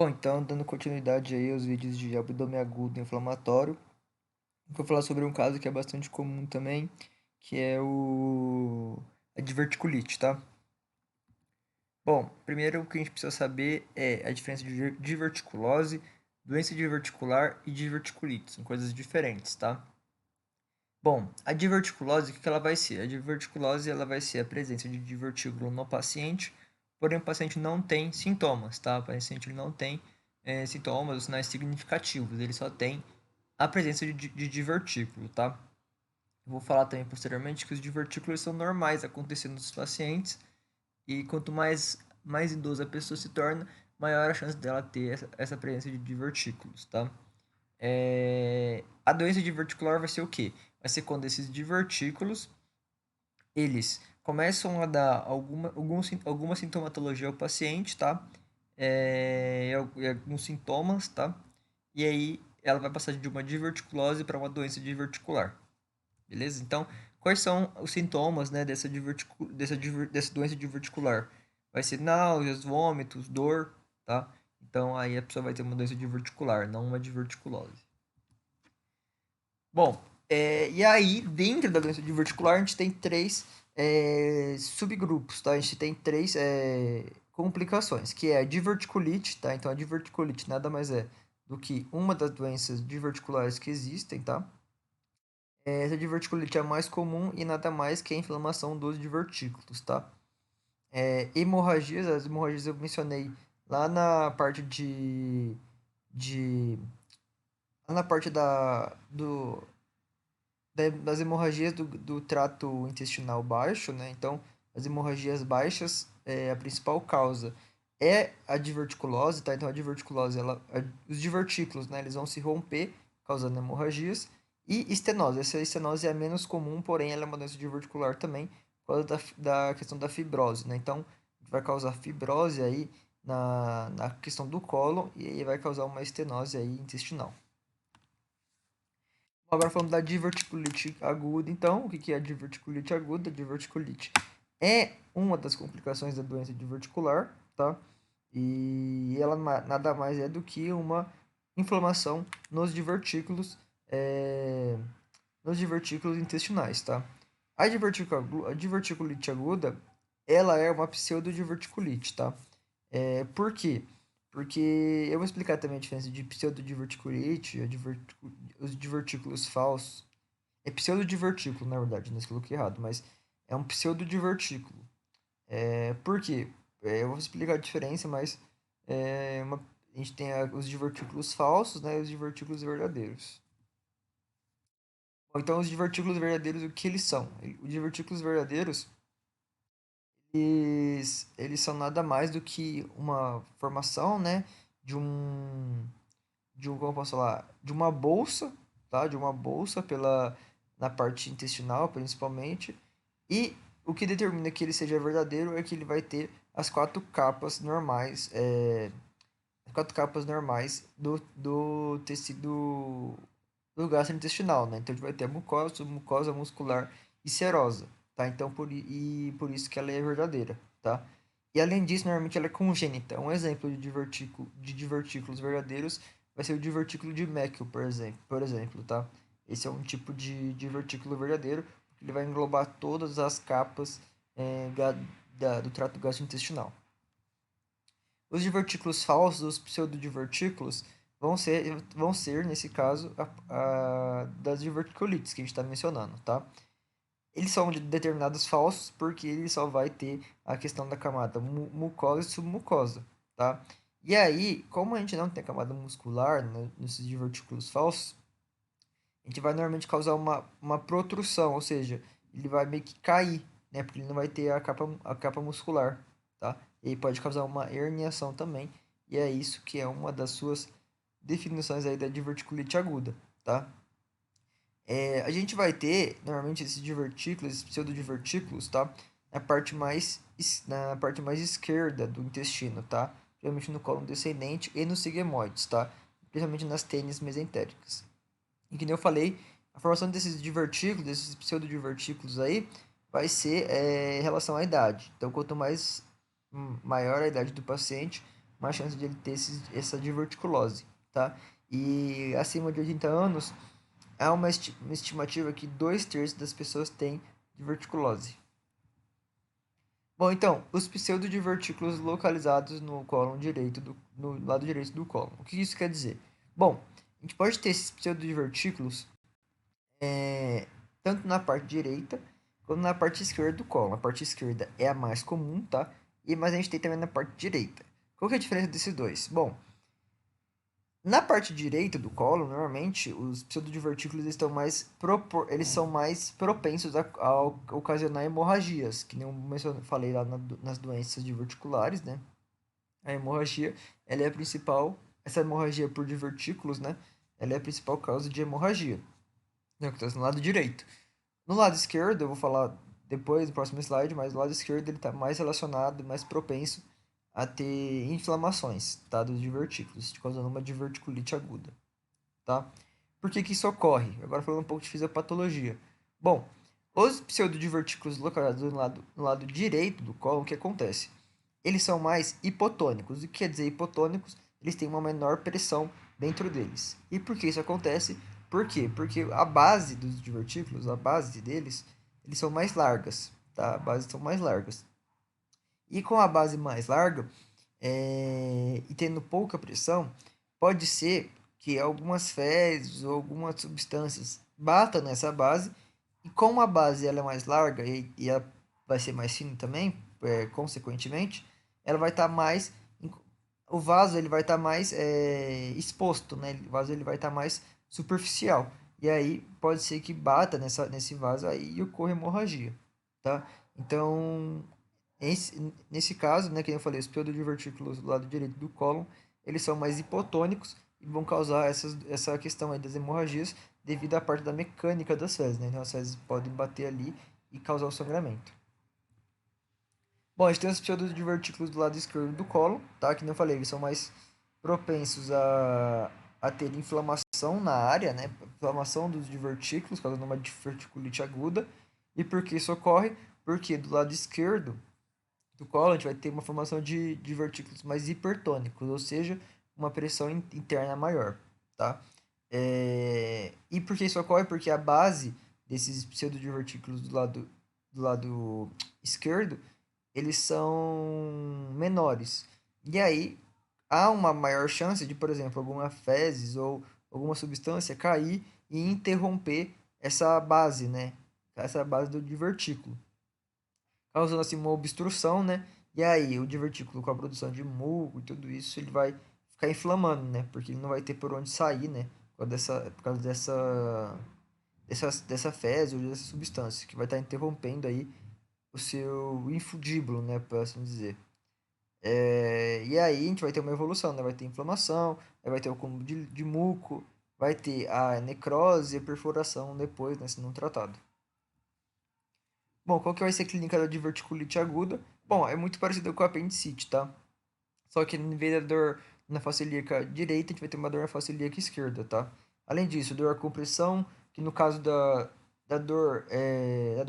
Bom, então, dando continuidade aí aos vídeos de abdômen agudo inflamatório, vou falar sobre um caso que é bastante comum também, que é a diverticulite, tá? Bom, primeiro o que a gente precisa saber é a diferença de diverticulose, doença diverticular e diverticulite, são coisas diferentes, tá? Bom, a diverticulose, o que ela vai ser? A diverticulose ela vai ser a presença de divertículo no paciente, porém o paciente não tem sintomas, tá? O paciente ele não tem sintomas ou sinais significativos, ele só tem a presença de divertículo, tá? Eu vou falar também posteriormente que os divertículos são normais acontecendo nos pacientes e quanto mais idosa a pessoa se torna, maior a chance dela ter essa presença de divertículos, tá? A doença diverticular vai ser o quê? Vai ser quando esses divertículos, eles começam a dar alguma sintomatologia ao paciente, tá? E alguns sintomas, tá? E aí ela vai passar de uma diverticulose para uma doença diverticular, beleza? Então, quais são os sintomas, né, dessa doença diverticular? Vai ser náuseas, vômitos, dor, tá? Então, aí a pessoa vai ter uma doença diverticular, não uma diverticulose. Bom, e aí, dentro da doença diverticular, a gente tem três subgrupos, tá? A gente tem três complicações, que é a diverticulite, tá? Então, a diverticulite nada mais é do que uma das doenças diverticulares que existem, tá? Essa diverticulite é a mais comum e nada mais que a inflamação dos divertículos, tá? Hemorragias, as hemorragias eu mencionei lá na parte de lá na parte das hemorragias do trato intestinal baixo, né? Então, as hemorragias baixas, a principal causa é a diverticulose, tá? Então, a diverticulose, os divertículos, né? Eles vão se romper, causando hemorragias. E estenose. Essa estenose é a menos comum, porém, ela é uma doença diverticular também, por causa da questão da fibrose, né? Então, vai causar fibrose aí na questão do cólon e aí vai causar uma estenose aí intestinal. Agora falando da diverticulite aguda, então, o que é a diverticulite aguda? A diverticulite é uma das complicações da doença diverticular, tá? E ela nada mais é do que uma inflamação é, nos divertículos intestinais, tá? A diverticulite aguda, ela é uma pseudodiverticulite, tá? Por quê? Porque eu vou explicar também a diferença de pseudodiverticulite, os divertículos falsos. É pseudodivertículo, na verdade, não coloquei errado, mas é um pseudodivertículo. Por quê? Eu vou explicar a diferença, mas a gente tem os divertículos falsos, né, e os divertículos verdadeiros. Bom, então, os divertículos verdadeiros, o que eles são? Os divertículos verdadeiros, eles são nada mais do que uma formação, né, de um como eu posso falar, de uma bolsa, tá? De uma bolsa na parte intestinal, principalmente. E o que determina que ele seja verdadeiro é que ele vai ter as quatro capas normais, do tecido do gastrointestinal, né? Então a gente vai ter a mucosa, mucosa muscular e serosa, tá? Então por isso que ela é verdadeira, tá? E além disso, normalmente ela é congênita. Um exemplo de divertículos verdadeiros vai ser o divertículo de Meckel, por exemplo, tá? Esse é um tipo de divertículo verdadeiro, porque ele vai englobar todas as capas do trato gastrointestinal. Os divertículos falsos, os pseudodivertículos, vão ser nesse caso, das diverticulites que a gente está mencionando, tá? Eles são determinados falsos porque ele só vai ter a questão da camada mucosa e submucosa, tá? E aí, como a gente não tem camada muscular, né, nesses divertículos falsos, a gente vai normalmente causar uma protrução, ou seja, ele vai meio que cair, né? Porque ele não vai ter a capa muscular, tá? E aí pode causar uma herniação também, e é isso que é uma das suas definições aí da diverticulite aguda, tá? A gente vai ter, normalmente, esses divertículos, esses pseudodivertículos, tá? Na parte mais esquerda do intestino, tá? Geralmente no cólon descendente e nos sigmoides, tá? Principalmente nas tênis mesentéricas. E que nem eu falei, a formação desses divertículos, desses pseudodivertículos aí, vai ser em relação à idade. Então, quanto maior a idade do paciente, mais chance de ele ter essa diverticulose, tá? E acima de 80 anos, há uma estimativa que 2/3 das pessoas têm diverticulose. Bom, então, os pseudodivertículos localizados no cólon direito, no lado direito do cólon. O que isso quer dizer? Bom, a gente pode ter esses pseudodivertículos tanto na parte direita quanto na parte esquerda do cólon. A parte esquerda é a mais comum, tá? Mas a gente tem também na parte direita. Qual que é a diferença desses dois? Bom, na parte direita do colo, normalmente, os pseudodivertículos eles são mais propensos a ocasionar hemorragias, que nem eu falei lá nas doenças diverticulares, né? A hemorragia, ela é a principal, essa hemorragia por divertículos, né? Ela é a principal causa de hemorragia, né? Que está no lado direito. No lado esquerdo, eu vou falar depois, no próximo slide, mas o lado esquerdo ele está mais relacionado, mais propenso a ter inflamações, tá? Dos divertículos, causando uma diverticulite aguda, tá? Por que que isso ocorre? Agora falando um pouco de fisiopatologia. Bom, os pseudodivertículos localizados no lado direito do colo, o que acontece? Eles são mais hipotônicos. O que quer dizer hipotônicos? Eles têm uma menor pressão dentro deles. E por que isso acontece? Por quê? Porque a base dos divertículos, a base deles, eles são mais largas, tá? A base são mais largas. E com a base mais larga, e tendo pouca pressão, pode ser que algumas fezes ou algumas substâncias batam nessa base, e como a base ela é mais larga e ela vai ser mais fina também, consequentemente, ela vai estar mais. O vaso ele vai estar mais exposto, né? O vaso ele vai estar mais superficial. E aí pode ser que bata nesse vaso aí e ocorra hemorragia, tá? Então, nesse caso, né, que eu falei, os pseudodivertículos do lado direito do cólon, eles são mais hipotônicos e vão causar essa questão aí das hemorragias devido à parte da mecânica das fezes, né? Então as fezes podem bater ali e causar o sangramento. Bom, a gente tem os pseudodivertículos do lado esquerdo do cólon, tá? Que nem eu falei, eles são mais propensos a ter inflamação na área, né? Inflamação dos divertículos, causando uma diverticulite aguda. E por que isso ocorre? Porque do lado esquerdo do colo, a gente vai ter uma formação de divertículos mais hipertônicos, ou seja, uma pressão interna maior, tá? E por que isso ocorre? Porque a base desses pseudodivertículos do lado esquerdo, eles são menores. E aí, há uma maior chance de, por exemplo, alguma fezes ou alguma substância cair e interromper essa base, né? Essa base do divertículo, causando assim uma obstrução, né? E aí o divertículo com a produção de muco e tudo isso, ele vai ficar inflamando, né? Porque ele não vai ter por onde sair, né? Por causa dessa fezes ou dessa substância que vai estar interrompendo aí o seu infundíbulo, né? Por assim dizer. E aí a gente vai ter uma evolução, né? Vai ter inflamação, aí vai ter o acúmulo de muco, vai ter a necrose e a perfuração depois, né? Se não tratado. Bom, qual que vai ser a clínica da diverticulite aguda? Bom, é muito parecido com a apendicite, tá? Só que em vez da dor na face ilíaca direita, a gente vai ter uma dor na face ilíaca esquerda, tá? Além disso, dor à compressão, que no caso da dor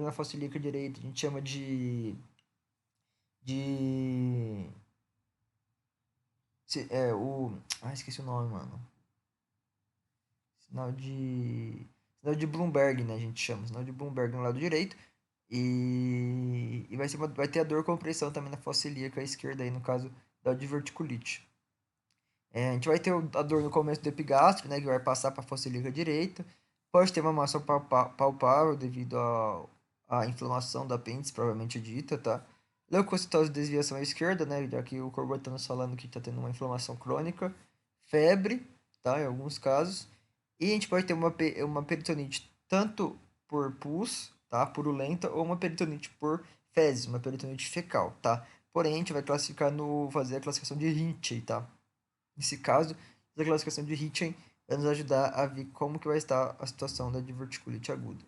na face ilíaca direita, a gente chama de, esqueci o nome, mano. Sinal de Bloomberg, né? A gente chama, sinal de Bloomberg no lado direito. E vai ter a dor com pressão também na fossa ilíaca esquerda, aí, no caso da diverticulite. A gente vai ter a dor no começo do epigástrico, né, que vai passar para a fossa ilíaca direita. Pode ter uma massa palpável devido à inflamação do apêndice, provavelmente dita, tá? Leucocitose de desviação à esquerda, né, já que o corpo está nos falando que está tendo uma inflamação crônica. Febre, tá, em alguns casos. E a gente pode ter uma peritonite tanto por pus, tá, purulenta, ou uma peritonite por fezes, uma peritonite fecal, tá? Porém, a gente vai fazer a classificação de Rinchey, tá? Nesse caso, a classificação de Ritchen vai nos ajudar a ver como que vai estar a situação da diverticulite aguda.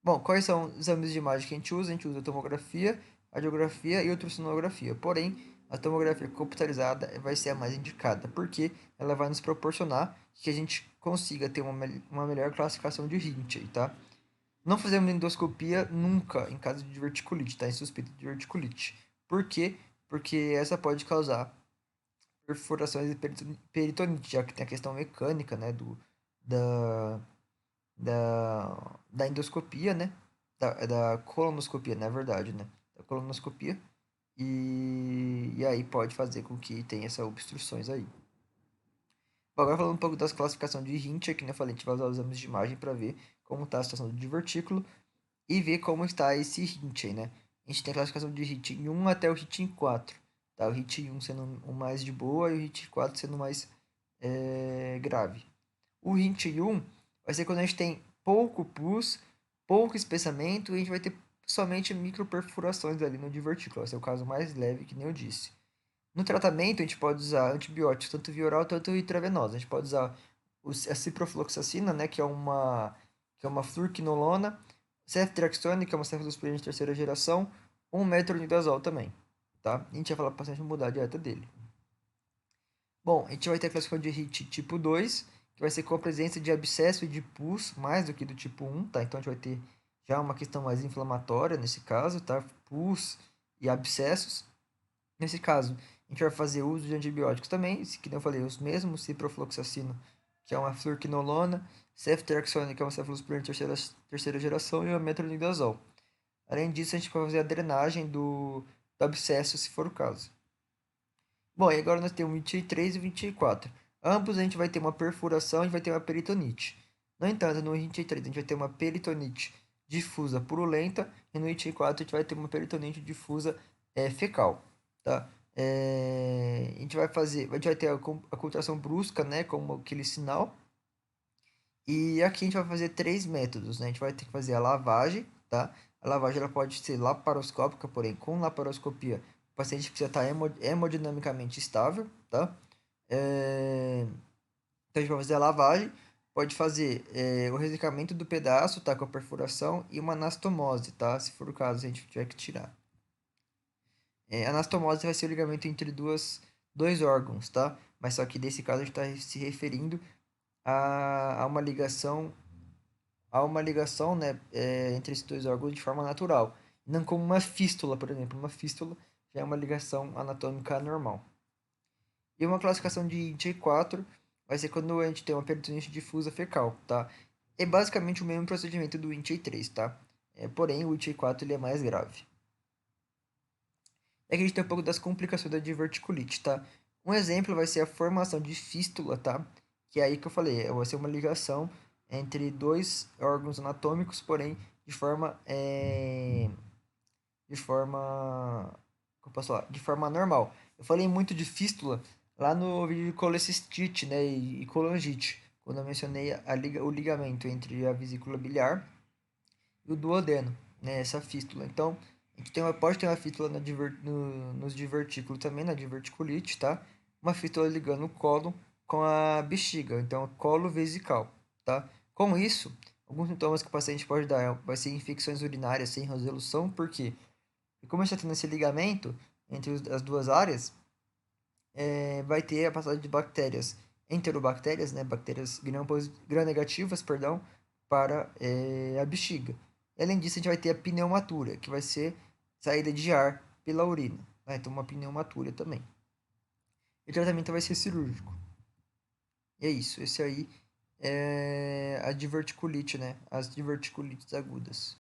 Bom, quais são os exames de imagem que a gente usa? A gente usa a tomografia, a radiografia e a ultrassonografia. Porém, a tomografia computadorizada vai ser a mais indicada, porque ela vai nos proporcionar que a gente consiga ter uma melhor classificação de Ritchey, tá? Não fazemos endoscopia nunca em caso de diverticulite, tá? Em suspeita de diverticulite. Por quê? porque essa pode causar perfurações e peritonite, já que tem a questão mecânica, né, da, da endoscopia, né, da colonoscopia, na verdade, né, da colonoscopia, e aí pode fazer com que tenha essas obstruções aí. Bom, agora falando um pouco das classificações de Hint, aqui, né, eu falei, a gente vai usar os exames de imagem para ver como está a situação do divertículo e ver como está esse Hint aí, né. A gente tem a classificação de Hint em 1 até o Hint em 4, tá? O Hint em 1 sendo o mais de boa e o Hint 4 sendo mais grave. O hint 1 vai ser quando a gente tem pouco pus, pouco espessamento e a gente vai ter somente microperfurações ali no divertículo. Vai ser o caso mais leve, que nem eu disse. No tratamento, a gente pode usar antibióticos, tanto via oral quanto intravenosa. A gente pode usar a ciprofloxacina, né, que é uma fluoroquinolona, ceftriaxone, que é uma cefalosporina de terceira geração, ou um metronidazol também, tá? A gente vai falar para o paciente mudar a dieta dele. Bom, a gente vai ter a classificação de HIT tipo 2, que vai ser com a presença de abscesso e de pus, mais do que do tipo 1, tá? Então a gente vai ter já uma questão mais inflamatória nesse caso, tá? Pus e abscessos. Nesse caso, a gente vai fazer uso de antibióticos também, que nem eu falei, os mesmos, ciprofloxacino, que é uma fluoroquinolona, ceftriaxone, que é uma cefalosporina de terceira geração, e o metronidazol. Além disso, a gente vai fazer a drenagem do abscesso, se for o caso. Bom, e agora nós temos o 23 e o 24. Ambos a gente vai ter uma perfuração e vai ter uma peritonite. No entanto, no 23 a gente vai ter uma peritonite difusa purulenta e no 24 a gente vai ter uma peritonite difusa fecal, tá? A gente vai ter a contração brusca, né, como aquele sinal. E aqui a gente vai fazer três métodos, né? A gente vai ter que fazer a lavagem, tá? A lavagem ela pode ser laparoscópica, porém com laparoscopia o paciente precisa estar hemodinamicamente estável, tá? Então a gente vai fazer a lavagem, pode fazer o resecamento do pedaço, tá? Com a perfuração e uma anastomose, tá? Se for o caso, a gente tiver que tirar. A anastomose vai ser o ligamento entre dois órgãos, tá? Mas só que nesse caso a gente está se referindo a uma ligação né, entre esses dois órgãos de forma natural. Não como uma fístula, por exemplo. Uma fístula já é uma ligação anatômica normal. E uma classificação de J4 vai ser quando a gente tem uma peritonite difusa fecal, tá? É basicamente o mesmo procedimento do INT3, tá? Porém, o INT4 ele é mais grave. É que a gente tem um pouco das complicações da diverticulite, tá? Um exemplo vai ser a formação de fístula, tá? Que é aí que eu falei, vai ser uma ligação entre dois órgãos anatômicos, porém de forma, como eu posso falar? De forma normal. Eu falei muito de fístula lá no vídeo de colecistite, né, e colangite, quando eu mencionei o ligamento entre a vesícula biliar e o duodeno, né, essa fístula. Então, a gente pode ter uma fístula nos divertículos também, na diverticulite, tá? Uma fístula ligando o colo com a bexiga, então colo vesical, tá? Com isso, alguns sintomas que o paciente pode dar vai ser infecções urinárias sem resolução, por quê? E como a gente está tendo esse ligamento entre as duas áreas, vai ter a passagem de bactérias, enterobactérias, né, bactérias gram-negativas, perdão, para a bexiga. E, além disso, a gente vai ter a pneumatura, que vai ser saída de ar pela urina. Vai ter uma pneumatura também. E o tratamento vai ser cirúrgico. E é isso. Esse aí é a diverticulite, né? As diverticulites agudas.